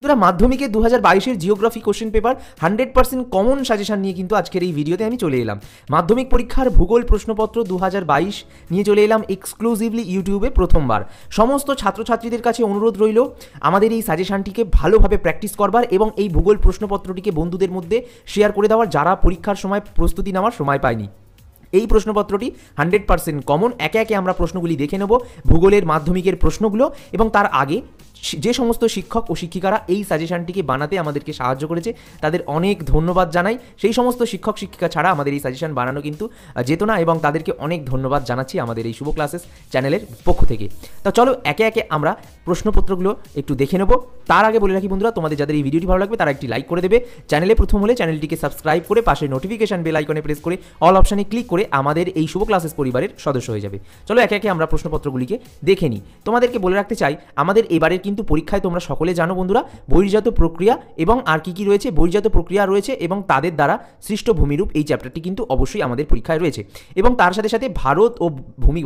বন্ধুরা মাধ্যমিকের 2022-এর geography question paper 100% common suggestion নিয়ে কিন্তু আজকের এই ভিডিওতে আমি চলে এলাম। মাধ্যমিক পরীক্ষার ভূগোল প্রশ্নপত্র 2022 নিয়ে চলে এলাম এক্সক্লুসিভলি ইউটিউবে প্রথমবার। সমস্ত ছাত্রছাত্রীদের কাছে অনুরোধ রইল আমাদের এই সাজেশনটিকে ভালোভাবে প্র্যাকটিস করবার এবং এই ভূগোল প্রশ্নপত্রটিকে বন্ধুদের মধ্যে শেয়ার করে দেওয়ার, যারা পরীক্ষার সময় প্রস্তুতি নেওয়ার সময় পায়নি। এই প্রশ্নপত্রটি 100% কমন। একে একে আমরা প্রশ্নগুলি দেখে নেব, ভূগোলের মাধ্যমিকের প্রশ্নগুলো, এবং তার আগে যে সমস্ত শিক্ষক ও শিক্ষিকারা এই সাজেশনটিকে বানাতে আমাদেরকে সাহায্য করেছে তাদের অনেক ধন্যবাদ জানাই। সেই সমস্ত শিক্ষক শিক্ষিকা ছাড়া আমাদের এই সাজেশন বানানো কিন্তু যেত না, এবং তাদেরকে অনেক ধন্যবাদ জানাচ্ছি আমাদের এই শুভ ক্লাসেস চ্যানেলের পক্ষ থেকে। তা চলো একে একে আমরা প্রশ্নপত্রগুলো একটু দেখে নেব। তার আগে বলে রাখি বন্ধুরা, তোমাদের যাদের এই ভিডিওটি ভালো লাগবে তারা একটি লাইক করে দেবে, চ্যানেলে প্রথম হলে চ্যানেলটিকে সাবস্ক্রাইব করে পাশে নোটিফিকেশন বেল আইকনে প্রেস করে অল অপশানে ক্লিক করে আমাদের এই শুভ ক্লাসেস পরিবারের সদস্য হয়ে যাবে। চলো একে একে আমরা প্রশ্নপত্রগুলিকে দেখে নিই। তোমাদেরকে বলে রাখতে চাই, আমাদের এবারের কিন্তু পরীক্ষায় তোমরা সকলে জানো বন্ধুরা, বহির্জাত প্রক্রিয়া এবং আর কি রয়েছে, বহির্জাত প্রক্রিয়া রয়েছে এবং তাদের দ্বারা সৃষ্ট ভূমিরূপ, এই চ্যাপ্টারটি কিন্তু অবশ্যই আমাদের পরীক্ষায় রয়েছে। এবং তার সাথে সাথে ভারত ও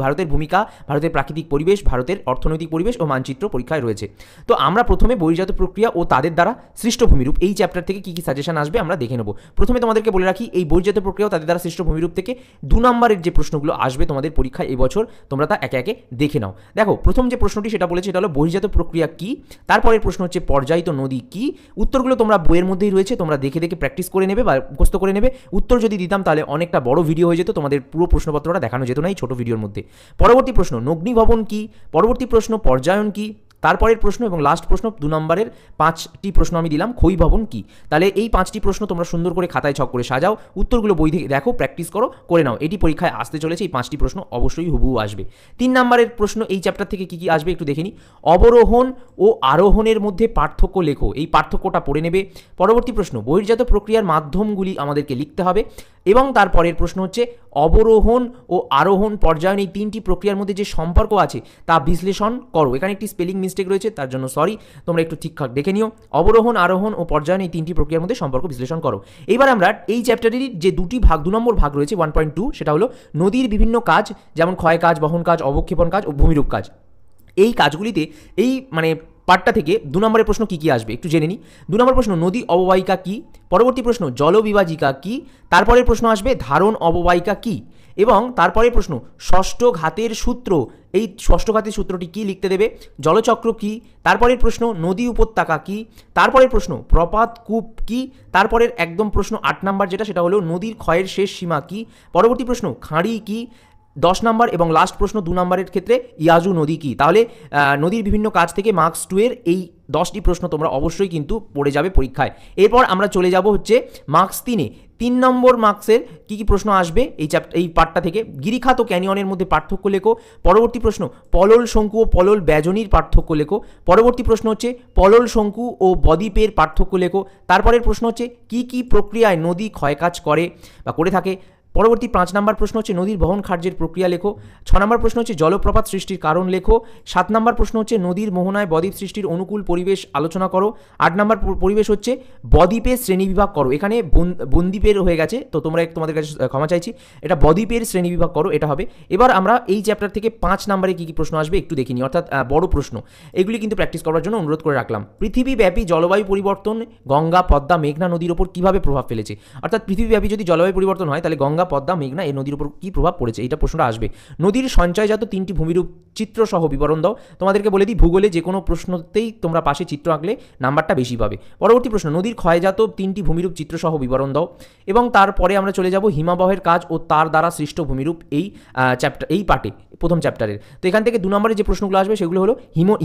ভারতের ভূমিকা, ভারতের প্রাকৃতিক পরিবেশ, ভারতের অর্থনৈতিক পরিবেশ ও মানচিত্র পরীক্ষায় রয়েছে। তো আমরা প্রথমে বহির্জাত প্রক্রিয়া ও তাদের দ্বারা সৃষ্ট ভূমিরূপ এই চ্যাপ্টার থেকে কি সাজেশন আসবে আমরা দেখে নেব। প্রথমে তোমাদেরকে বলে রাখি, এই বহির্জাত প্রক্রিয়া ও তাদের দ্বারা সৃষ্ট ভূমিরূপ থেকে 2 নম্বরের যে প্রশ্নগুলো আসবে তোমাদের পরীক্ষায় এবছর, তোমরা তা একে একে দেখে নাও। দেখো, প্রথম যে প্রশ্নটি সেটা বলেছে, এটা হলো বহির্জাত প্রক্রিয়া কি। তারপরের প্রশ্ন হচ্ছে পর্যায়িত নদী কি। উত্তরগুলো তোমরা বইয়ের মধ্যেই রয়েছে, তোমরা দেখে দেখে প্র্যাকটিস করে নেবে বা মুখস্থ করে নেবে। উত্তর যদি দিতাম তাহলে অনেকটা বড় ভিডিও হয়ে যেত, তোমাদের পুরো প্রশ্নপত্রটা দেখানো যেত না এই ছোট ভিডিওর মধ্যে। পরবর্তী প্রশ্ন নগ্নিভবন কি। পরবর্তী প্রশ্ন পর্যায়ন কি। তারপরের প্রশ্ন এবং লাস্ট প্রশ্ন 2 নম্বরের 5টি প্রশ্ন আমি দিলাম, ক্ষয়ীভবন কি। তাহলে এই 5টি প্রশ্ন তোমরা সুন্দর করে খাতায় ছক করে সাজাও, উত্তরগুলো বই থেকে দেখো, প্র্যাকটিস করো, করে নাও। এটি পরীক্ষায় আসতে চলেছে, এই 5টি প্রশ্ন অবশ্যই হুবহু আসবে। 3 নম্বরের প্রশ্ন এই চ্যাপ্টার থেকে কি আসবে একটু দেখে নিই। অবরোহণ ও আরোহণের মধ্যে পার্থক্য লেখো, এই পার্থক্যটা পড়ে নেবে। পরবর্তী প্রশ্ন বহির্জাত প্রক্রিয়ার মাধ্যমগুলি আমাদেরকে লিখতে হবে, এবং তারপরের প্রশ্ন হচ্ছে অবরোহণ ও আরোহণ পর্যায়ন, এই 3টি প্রক্রিয়ার মধ্যে যে সম্পর্ক আছে তা বিশ্লেষণ করো। এখানে একটি স্পেলিং মিস্টেক রয়েছে, তার জন্য সরি, তোমরা একটু ঠিকঠাক দেখে নিও। অবরোহণ, আরোহণ ও পর্যায়ন, এই 3টি প্রক্রিয়ার মধ্যে সম্পর্ক বিশ্লেষণ করো। এবার আমরা এই চ্যাপ্টারের যে 2 নম্বর ভাগ রয়েছে 1.2, সেটা হলো নদীর বিভিন্ন কাজ, যেমন ক্ষয় কাজ, বহন কাজ, অবক্ষেপণ কাজ ও ভূমিরূপ কাজ। এই কাজগুলিতে এই পার্টটা থেকে 2 নম্বরের প্রশ্ন কি আসবে একটু জেনে নিই। 2 নম্বর প্রশ্ন নদী অববাহিকা কি। পরবর্তী প্রশ্ন জলবিভাজিকা কি। তারপরের প্রশ্ন আসবে ধারণ অববাহিকা কি, এবং তারপরের প্রশ্ন ষষ্ঠ ঘাতের সূত্র, এই ষষ্ঠ ঘাতের সূত্রটি কি লিখতে দেবে। জলচক্র কি। তারপরের প্রশ্ন নদী উপত্যকা কি। তারপরের প্রশ্ন প্রপাত কূপ কি। তারপরের একদম প্রশ্ন 8 নম্বর যেটা, সেটা হলো নদীর ক্ষয়ের শেষ সীমা কি। পরবর্তী প্রশ্ন খাঁড়ি কি। 10 নম্বর এবং লাস্ট প্রশ্ন 2 নম্বরের ক্ষেত্রে ইয়াজু নদী কি। তাহলে নদীর বিভিন্ন কাজ থেকে মার্কস 2 এর এই 10টি প্রশ্ন তোমরা অবশ্যই কিন্তু পড়ে যাবে পরীক্ষায়। এরপর আমরা চলে যাব হচ্ছে মার্কস 3-এ। 3 নম্বর মার্কসের কি প্রশ্ন আসবে এই পার্টটা থেকে। গিরিখাত ও ক্যানিয়নের মধ্যে পার্থক্য লেখো। পরবর্তী প্রশ্ন পলল শঙ্কু ও পলল ব্যজনীর পার্থক্য লেখো। পরবর্তী প্রশ্ন হচ্ছে পলল শঙ্কু ও বদ্বীপের পার্থক্য লেখো। তারপরের প্রশ্ন হচ্ছে কি প্রক্রিয়ায় নদী ক্ষয়কাজ করে বা করে থাকে। পরবর্তী 5 নম্বর প্রশ্ন হচ্ছে নদীর বহন কার্যের প্রক্রিয়া লেখো। 6 নম্বর প্রশ্ন হচ্ছে জলপ্রপাত সৃষ্টির কারণ লেখো। 7 নম্বর প্রশ্ন হচ্ছে নদীর মোহনায় বদ্বীপ সৃষ্টির অনুকূল পরিবেশ আলোচনা করো। 8 নম্বর পরিবেশ হচ্ছে বদ্বীপের শ্রেণীবিভাগ করো। এখানে বনদ্বীপের হয়ে গেছে, তো তোমাদের কাছে ক্ষমা চাইছি, এটা বদ্বীপের শ্রেণীবিভাগ করো, এটা হবে। এবার আমরা এই চ্যাপ্টার থেকে 5 নম্বরে কি প্রশ্ন আসবে একটু দেখিনি, অর্থাৎ বড় প্রশ্ন, এগুলি কিন্তু প্র্যাকটিস করার জন্য অনুরোধ করে রাখলাম। পৃথিবীব্যাপী জলবায়ু পরিবর্তন গঙ্গা, পদ্মা, মেঘনা নদীর ওপর কীভাবে প্রভাব ফেলেছে। অর্থাৎ পৃথিবীব্যাপী যদি জলবায়ু পরিবর্তন হয় তাহলে গঙ্গা, পদ্মা, মেঘনা এই নদীর উপর কী প্রভাব পড়েছে, এইটা প্রশ্নটা আসবে। নদীর সঞ্চয়জাত 3টি ভূমিরূপ চিত্রসহ বিবরণ দাও। তোমাদেরকে বলে দিই, ভূগোলে যে কোনো প্রশ্নতেই তোমরা পাশে চিত্র আঁকলে নাম্বারটা বেশি পাবে। পরবর্তী প্রশ্ন নদীর ক্ষয়জাত 3টি ভূমিরূপ চিত্রসহ বিবরণ দাও। এবং তারপরে আমরা চলে যাব হিমাবহের কাজ ও তার দ্বারা সৃষ্ট ভূমিরূপ এই পার্টে, প্রথম চ্যাপ্টারের। তো এখান থেকে 2 নম্বরে যে প্রশ্নগুলো আসবে সেগুলো হলো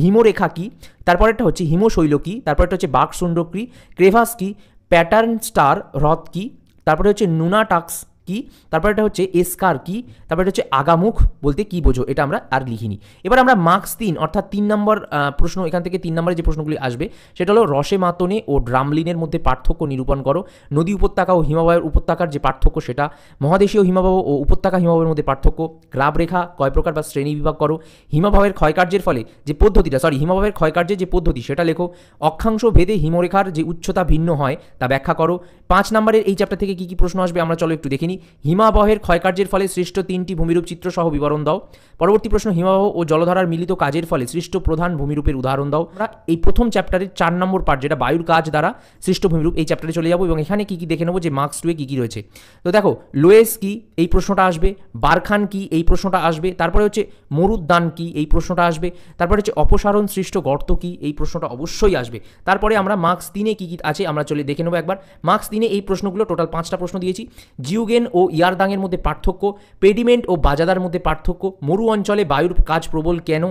হিমরেখা কি। তারপরেরটা হচ্ছে হিমশৈল কি। তারপরেরটা হচ্ছে বাকশুণ্ড কি, ক্রেভাস কি, প্যাটার্ন স্টার হ্রদ কি। তারপরে হচ্ছে নুনাটাক্স কি। তারপর এটা হচ্ছে এসকার কি। তারপর এটা হচ্ছে আগামুখ বলতে কি বোঝো, এটা আমরা আর লিখিনি। এবার আমরা মার্কস 3 অর্থাৎ 3 নম্বর প্রশ্ন, এখান থেকে 3 নম্বরে যে প্রশ্নগুলি আসবে সেটা হলো রসে মাতনে ও ড্রামলিনের মধ্যে পার্থক্য নিরূপণ করো। নদী উপত্যকা ও হিমাবয়ের উপত্যকার যে পার্থক্য সেটা। মহাদেশীয় হিমাবহ ও উপত্যকা হিমাবহের মধ্যে পার্থক্য। গ্রাবরেখা কয় প্রকার বা শ্রেণী বিভাগ করো। হিমাবহের ক্ষয়কার্যের ফলে যে পদ্ধতিটা, হিমাবহের ক্ষয়কার্যের যে পদ্ধতি সেটা লেখো। অক্ষাংশ ভেদে হিমরেখার যে উচ্চতা ভিন্ন হয় তা ব্যাখ্যা করো। 5 নম্বরের এই চ্যাপ্টার থেকে কি প্রশ্ন আসবে আমরা চলো একটু দেখিনি। হিমাবহের ক্ষয়কার্যের ফলে সৃষ্ট 3টি ভূমিরূপ চিত্র সহ বিবরণ দাও। পরবর্তী প্রশ্ন, হিমাবহ ও জলধারার মিলিত কাজের ফলে সৃষ্ট প্রধান ভূমিরূপের উদাহরণ দাও। আমরা এই প্রথম চ্যাপ্টারের 4 নম্বর পার্ট, যেটা বায়ুর কাজ দ্বারা সৃষ্ট ভূমিরূপ, এই চ্যাপ্টারে চলে যাবো এবং এখানে কি কি দেখে নেবো যে মার্কস 2-এ কী কী রয়েছে। তো দেখো, লোয়েস কি, এই প্রশ্নটা আসবে। বারখান কি, এই প্রশ্নটা আসবে। তারপরে হচ্ছে মরুদ্যান কি, এই প্রশ্নটা আসবে। তারপরে হচ্ছে অপসারণ সৃষ্ট গর্ত কি, এই প্রশ্নটা অবশ্যই আসবে। তারপরে আমরা মার্কস 3-এ কী কী আছে আমরা চলে দেখে নেবো একবার। মার্কস 3-এ এই প্রশ্নগুলো টোটাল 5টা প্রশ্ন দিয়েছি। জিউগেন ও ইয়ারদাংয়ের মধ্যে পার্থক্য, পেডিমেন্ট ও বাজাদার মধ্যে পার্থক্য, মরু অঞ্চলে বায়ুর কাজ প্রবল কেন,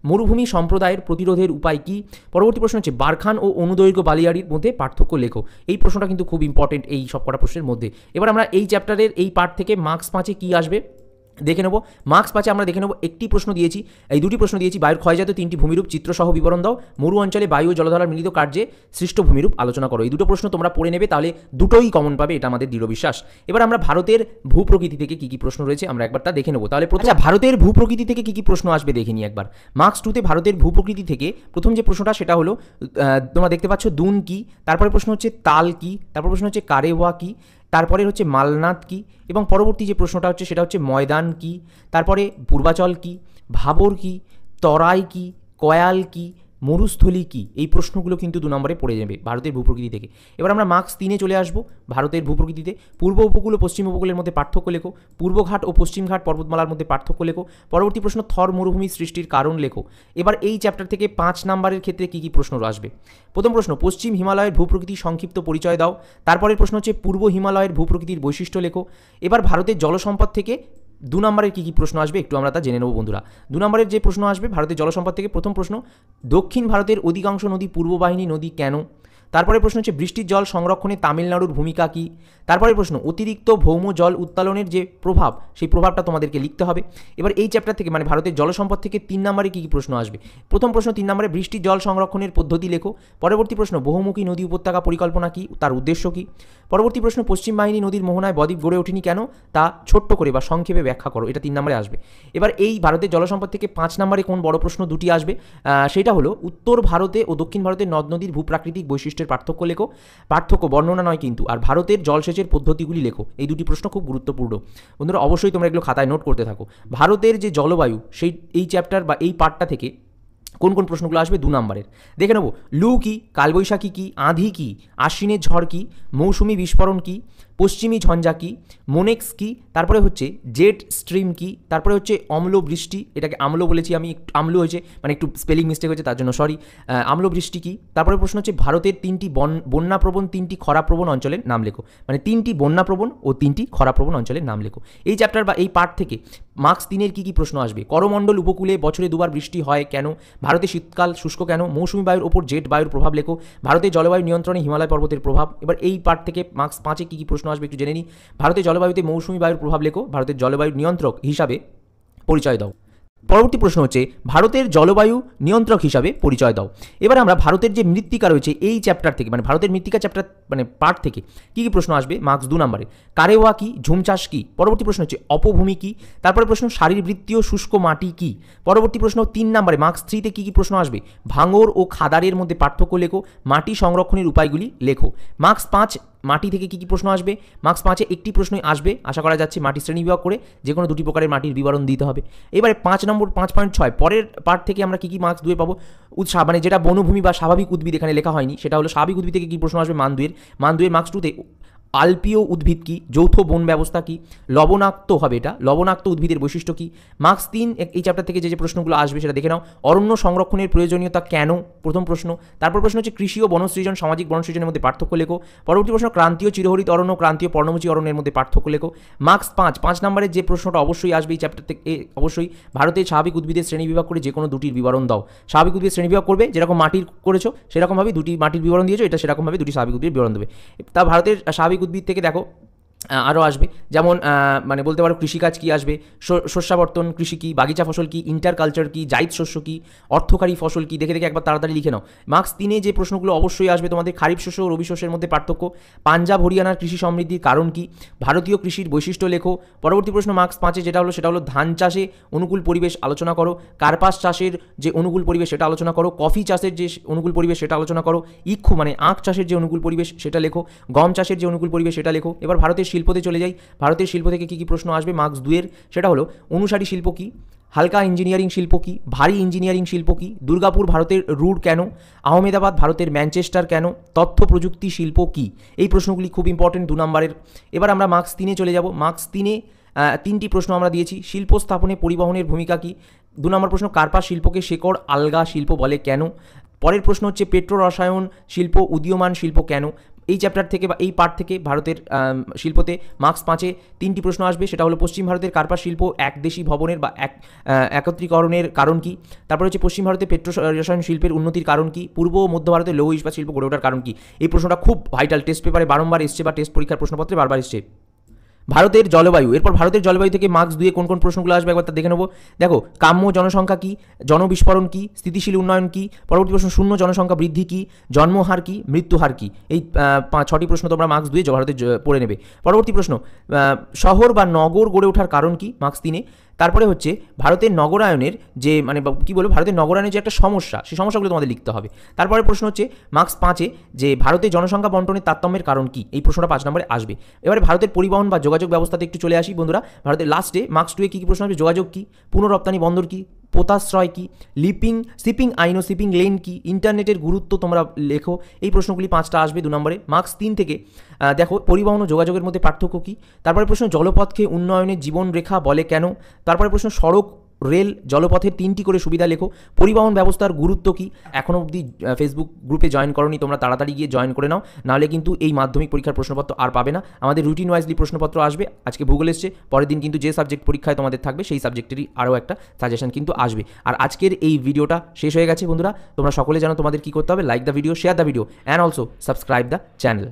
মরুভূমি সম্প্রদায়ের প্রতিরোধের উপায় কি। পরবর্তী প্রশ্ন হচ্ছে বারখান ও অনুদৈর্ঘ্য বালিয়াড়ির মধ্যে পার্থক্য লেখো। এই প্রশ্নটা কিন্তু খুব ইম্পর্টেন্ট এই সবকটা প্রশ্নের মধ্যে। এবার আমরা এই চ্যাপ্টারের এই পার্ট থেকে মার্কস 5-এ কী আসবে দেখে নেব। মার্কস 5-এ আমরা দেখে নেব একটি প্রশ্ন দিয়েছি, এই দুটি প্রশ্ন দিয়েছি। বায়ুর ক্ষয়জাত 3টি ভূমিরূপ চিত্রসহ বিবরণ দাও। মরু অঞ্চলে বায়ু ও জলধারার মিলিত কার্যে সৃষ্ট ভূমিরূপ আলোচনা করো। এই দুটো প্রশ্ন তোমরা পড়ে নেবে, তাহলে দুটোই কমন পাবে, এটা আমাদের দৃঢ় বিশ্বাস। এবার আমরা ভারতের ভূপ্রকৃতি থেকে কী কী প্রশ্ন রয়েছে আমরা একবার তা দেখে নেব। তাহলে ভারতের ভূপ্রকৃতি থেকে কী কী প্রশ্ন আসবে দেখে নিই একবার। মার্কস 2-তে ভারতের ভূপ্রকৃতি থেকে প্রথম যে প্রশ্নটা সেটা হলো, তোমরা দেখতে পাচ্ছ দুন কি, তারপরে প্রশ্ন হচ্ছে তাল কি, তারপর প্রশ্ন হচ্ছে কারেওয়া কি, তারপরে হচ্ছে মালনাথ কি, এবং পরবর্তী যে প্রশ্নটা হচ্ছে সেটা হচ্ছে ময়দান কি, তারপরে পূর্বাচল কি, ভাবর কি, তরাই কি, কয়াল কি, মরুস্থলী কি। এই প্রশ্নগুলো কিন্তু 2 নম্বরে পড়ে যাবে ভারতের ভূপ্রকৃতি থেকে। এবার আমরা মার্কস 3-এ চলে আসবো। ভারতের ভূপ্রকৃতিতে পূর্ব উপকূল ও পশ্চিম উপকূলের মধ্যে পার্থক্য লেখো। পূর্বঘাট ও পশ্চিমঘাট পর্বতমালার মধ্যে পার্থক্য লেখো। পরবর্তী প্রশ্ন, থর মরুভূমি সৃষ্টির কারণ লেখো। এবার এই চ্যাপ্টার থেকে 5 নম্বরের ক্ষেত্রে কী কী প্রশ্ন আসবে। প্রথম প্রশ্ন, পশ্চিম হিমালয়ের ভূপ্রকৃতির সংক্ষিপ্ত পরিচয় দাও। তারপরের প্রশ্ন হচ্ছে পূর্ব হিমালয়ের ভূপ্রকৃতির বৈশিষ্ট্য লেখো। এবার ভারতের জলসম্পদ থেকে 2 নম্বরের কী কী প্রশ্ন আসবে একটু আমরা তা জেনে নেব বন্ধুরা। 2 নম্বরের যে প্রশ্ন আসবে ভারতের জলসম্পদ থেকে, প্রথম প্রশ্ন, দক্ষিণ ভারতের অধিকাংশ নদী পূর্ববাহিনী নদী কেন। তারপরে প্রশ্ন হচ্ছে বৃষ্টির জল সংরক্ষণে তামিলনাড়ুর ভূমিকা কী। তারপরে প্রশ্ন, অতিরিক্ত ভৌম জল উত্তোলনের যে প্রভাব, সেই প্রভাবটা তোমাদেরকে লিখতে হবে। এবার এই চ্যাপ্টার থেকে মানে ভারতের জলসম্পদ থেকে 3 নম্বরে কী কী প্রশ্ন আসবে। প্রথম প্রশ্ন 3 নম্বরে, বৃষ্টির জল সংরক্ষণের পদ্ধতি লেখো। পরবর্তী প্রশ্ন, বহুমুখী নদী উপত্যকা পরিকল্পনা কী, তার উদ্দেশ্য কী। পরবর্তী প্রশ্ন, পশ্চিম বাহিনী নদীর মোহনায় বদ্বীপ গড়ে ওঠেনি কেন, তা ছোট্ট করে বা সংক্ষেপে ব্যাখ্যা করো। এটা 3 নম্বরে আসবে। এবার এই ভারতের জলসম্পদ থেকে 5 নম্বরে কোন বড় প্রশ্ন দুটি আসবে, সেটা হলো উত্তর ভারতে ও দক্ষিণ ভারতের নদ নদীর ভূপ্রাকৃতিক বৈশিষ্ট্যের পার্থক্য লেখো। পার্থক্য বর্ণনা নয় কিন্তু, আর ভারতের জলসেচের পদ্ধতিগুলি লেখো। এই দুটি প্রশ্ন খুব গুরুত্বপূর্ণ বন্ধুরা, অবশ্যই তোমরা এগুলো খাতায় নোট করতে থাকো। ভারতের যে জলবায়ু, এই চ্যাপ্টার বা এই পার্টটা থেকে কোন কোন প্রশ্নগুলো আসবে 2 নম্বরের দেখে নেব। লু কি, কালবৈশাখী কি, আঁধি কি, আশ্বিনের ঝড় কি, মৌসুমি বিস্ফোরণ কি, পশ্চিমী ঝঞ্ঝা কি, মোনেক্স কি, তারপরে হচ্ছে জেট স্ট্রিম কি, তারপরে হচ্ছে অম্ল বৃষ্টি, এটাকে আমল বলেছি আমি, আমল হয়েছে মানে একটু স্পেলিং মিস্টেক হয়েছে তার জন্য সরি। আমল বৃষ্টি কি, তারপরে প্রশ্ন হচ্ছে ভারতের 3টি বন্যাপ্রবণ 3টি খরাপ্রবণ অঞ্চলের নাম লেখো। মানে 3টি বন্যাপ্রবণ ও 3টি খরাপ্রবণ অঞ্চলের নাম লেখো। এই চ্যাপ্টার বা এই পার্ট থেকে মার্কস 3-এর কী কী প্রশ্ন আসবে। করমণ্ডল উপকূলে বছরে 2বার বৃষ্টি হয় কেন, ভারতে শীতকাল শুষ্ক কেন, মৌসুমী বায়ুর ওপর জেট বায়ুর প্রভাব লেখো, ভারতের জলবায়ু নিয়ন্ত্রণে হিমালয় পর্বতের প্রভাব। এবার এই পার্ট থেকে মার্কস 5-এ কী কী প্রশ্ন আসবে একটু জেনে নিই। ভারতের জলবায়ুতে মৌসুমী বায়ুর প্রভাব লেখো, ভারতের জলবায়ু নিয়ন্ত্রক হিসাবে পরিচয় দাও। পরবর্তী প্রশ্ন হচ্ছে ভারতের জলবায়ু নিয়ন্ত্রক হিসাবে পরিচয় দাও। এবার আমরা ভারতের যে মৃত্তিকা রয়েছে এই চ্যাপ্টার থেকে মানে ভারতের মৃত্তিকা চ্যাপ্টার মানে পার্ট থেকে কী কী প্রশ্ন আসবে মার্কস 2 নম্বরে। কারেওয়া কি, ঝুম চাষ কি। পরবর্তী প্রশ্ন হচ্ছে অপভূমি কি। তারপরে প্রশ্ন, শারীরবৃত্তীয় শুষ্ক মাটি কি। পরবর্তী প্রশ্ন 3 নম্বরে মার্কস 3-তে কী কী প্রশ্ন আসবে। ভাঙর ও খাদারের মধ্যে পার্থক্য লেখো, মাটি সংরক্ষণের উপায়গুলি লেখো। মার্কস 5 মাটি থেকে কী কী প্রশ্ন আসবে। মার্কস 5-এ একটি প্রশ্নই আসবে আশা করা যাচ্ছে, মাটি শ্রেণীবিভাগ করে যে কোনো 2টি প্রকারের মাটির বিবরণ দিতে হবে। এবারে 5 নম্বর 5.6 পরের পার্ট থেকে আমরা কী কী মার্কস 2-এ পাবো। মানে যেটা বনভূমি বা স্বাভাবিক উদ্ভিদ এখানে লেখা হয়নি, সেটা হলো স্বাভাবিক উদ্ভিদ থেকে কী প্রশ্ন আসবে মান 2-এর মার্কস 2-তে আলপীয় উদ্ভিদ কি, যৌথ বন ব্যবস্থা কি, লবণাক্ত হবে এটা, লবণাক্ত উদ্ভিদের বৈশিষ্ট্য কি। মার্কস 3 এই চ্যাপ্টার থেকে যে প্রশ্নগুলো আসবে সেটা দেখে নাও। অরণ্য সংরক্ষণের প্রয়োজনীয়তা কেন, প্রথম প্রশ্ন। তারপর প্রশ্ন হচ্ছে কৃষি ও বনসৃজন সামাজিক বনসৃজনের মধ্যে পার্থক্য লেখো। পরবর্তী প্রশ্ন, ক্রান্তীয় চিরহরিত অরণ্য ক্রান্তীয় পর্ণমোচী অরণ্যের মধ্যে পার্থক্য লেখো। মার্কস 5 নম্বরের যে প্রশ্নটা অবশ্যই আসবে এই চ্যাপ্টার থেকে, অবশ্যই ভারতের স্বাভাবিক উদ্ভিদের শ্রেণীবিভাগ করে যে কোনো 2টির বিবরণ দাও। স্বাভাবিক উদ্ভিদ শ্রেণীবিভাগ করবে যেরকম মাটির করেছো সেরকমভাবে 2টি মাটির বিবরণ দিয়েছো, এটা সেরকমভাবে 2টি স্বাভাবিক উদ্ভিদের বিবরণ দেবে। তা ভারতের স্বাভাবিক উদ্ভিদ থেকে দেখো আরও আসবে, যেমন মানে বলতে পারো কৃষিকাজ কি আসবে, শস্যাবর্তন কৃষি কি, বাগিচা ফসল কি, ইন্টার কালচার কি, জায়িদ শস্য কি, অর্থকারী ফসল কি। দেখে একবার তাড়াতাড়ি লিখে নাও। মার্কস 3-এ যে প্রশ্নগুলো অবশ্যই আসবে তোমাদের, খারিফ শস্য ও রবি শস্যের মধ্যে পার্থক্য, পাঞ্জাব হরিয়ানার কৃষি সমৃদ্ধির কারণ কি, ভারতীয় কৃষির বৈশিষ্ট্য লেখো। পরবর্তী প্রশ্ন মার্কস 5-এ সেটা হলো ধান চাষে অনুকূল পরিবেশ আলোচনা করো, কার্পাস চাষের যে অনুকূল পরিবেশ সেটা আলোচনা করো, কফি চাষের যে অনুকূল পরিবেশ সেটা আলোচনা করো, ইক্ষু মানে আখ চাষের যে অনুকূল পরিবেশ সেটা লেখো, গম চাষের যে অনুকূল পরিবেশ সেটা লেখো। এবার ভারতের শিল্পতে চলে যাই। ভারতের শিল্প থেকে কী কী প্রশ্ন আসবে মার্কস 2-এর, সেটা হলো অনুসারী শিল্প কী, হালকা ইঞ্জিনিয়ারিং শিল্প কী, ভারী ইঞ্জিনিয়ারিং শিল্প কী, দুর্গাপুর ভারতের রুড় কেন, আহমেদাবাদ ভারতের ম্যানচেস্টার কেন, তথ্য প্রযুক্তি শিল্প কী। এই প্রশ্নগুলি খুব ইম্পর্টেন্ট 2 নম্বরের। এবার আমরা মার্কস 3-এ চলে যাব। মার্কস 3-এ 3টি প্রশ্ন আমরা দিয়েছি। শিল্প স্থাপনে পরিবহনের ভূমিকা কী। 2 নম্বর প্রশ্ন, কার্পাস শিল্পকে শেকড় আলগা শিল্প বলে কেন। পরের প্রশ্ন হচ্ছে পেট্রো রসায়ন শিল্প উদীয়মান শিল্প কেন। এই চ্যাপ্টার থেকে বা এই পার্ট থেকে ভারতের শিল্পতে মার্কস 5-এ 3টি প্রশ্ন আসবে, সেটা হলো পশ্চিম ভারতের কার্পাস শিল্প একদেশী ভবনের বা একত্রীকরণের কারণ কী। তারপরে হচ্ছে পশ্চিম ভারতে পেট্রো রসায়ন শিল্পের উন্নতির কারণ কী। পূর্ব ও মধ্য ভারতের লৌহ ইস্পাত শিল্প গড়ে ওঠার কারণ কী। এই প্রশ্নটা খুব ভাইটাল, টেস্ট পেপারে বারংবার এসছে বা টেস্ট পরীক্ষার প্রশ্নপত্রে বারবার এসছে। ভারতের জলবায়ু, এরপর ভারতের জলবায়ু থেকে মার্কস 2-এ কোন কোন প্রশ্নগুলো আসবে একবার তা দেখে নেবো। দেখো, কাম্য জনসংখ্যা কী, জনবিস্ফোরণ কী, স্থিতিশীল উন্নয়ন কী। পরবর্তী প্রশ্ন, শূন্য জনসংখ্যা বৃদ্ধি কী, জন্মহার কী, মৃত্যুহার কী। এই 6টি প্রশ্ন তোমরা মার্কস 2-এ ভারতে পড়ে নেবে। পরবর্তী প্রশ্ন, শহর বা নগর গড়ে ওঠার কারণ কী, মার্কস 3-এ। তারপরে হচ্ছে ভারতের নগরায়নের যে মানে কী বলবো, ভারতের নগরায়নের যে একটা সমস্যা, সেই সমস্যাগুলো তোমাদের লিখতে হবে। তারপরে প্রশ্ন হচ্ছে মার্কস 5-এ যে ভারতের জনসংখ্যা বন্টনের তারতম্যের কারণ কী। এই প্রশ্নটা 5 নম্বরে আসবে। এবারে ভারতের পরিবহন বা যোগাযোগ ব্যবস্থাতে একটু চলে আসি বন্ধুরা। ভারতের লাস্টে মার্কস 2-এ কী কী প্রশ্ন আসবে, যোগাযোগ কী, পুনঃরপ্তানি বন্দর কী, পোতাশ্রয় কী, শিপিং আইন ও শিপিং লেন কী, ইন্টারনেটের গুরুত্ব তোমরা লেখো। এই প্রশ্নগুলি 5টা আসবে 2 নম্বরে। মার্কস 3 থেকে দেখো, পরিবহন ও যোগাযোগের মধ্যে পার্থক্য কী। তারপরে প্রশ্ন, জলপথকে উন্নয়নের জীবনরেখা বলে কেন। তারপরে প্রশ্ন, সড়ক রেল জলপথের 3টি করে সুবিধা লেখো। পরিবহন ব্যবস্থার গুরুত্ব কী। এখনও অবধি ফেসবুক গ্রুপে জয়েন করোনি, তোমরা তাড়াতাড়ি গিয়ে জয়েন করে নাও, নাহলে কিন্তু এই মাধ্যমিক পরীক্ষার প্রশ্নপত্র আর পাবে না। আমাদের রুটিন ওয়াইজলি প্রশ্নপত্র আসবে। আজকে ভূগোল এসছে, পরের দিন কিন্তু যে সাবজেক্ট পরীক্ষায় তোমাদের থাকবে সেই সাবজেক্টেরই আরও একটা সাজেশন কিন্তু আসবে। আর আজকের এই ভিডিওটা শেষ হয়ে গেছে বন্ধুরা। তোমরা সকলে জানো তোমাদের কী করতে হবে, like the video, share the video and also subscribe the channel.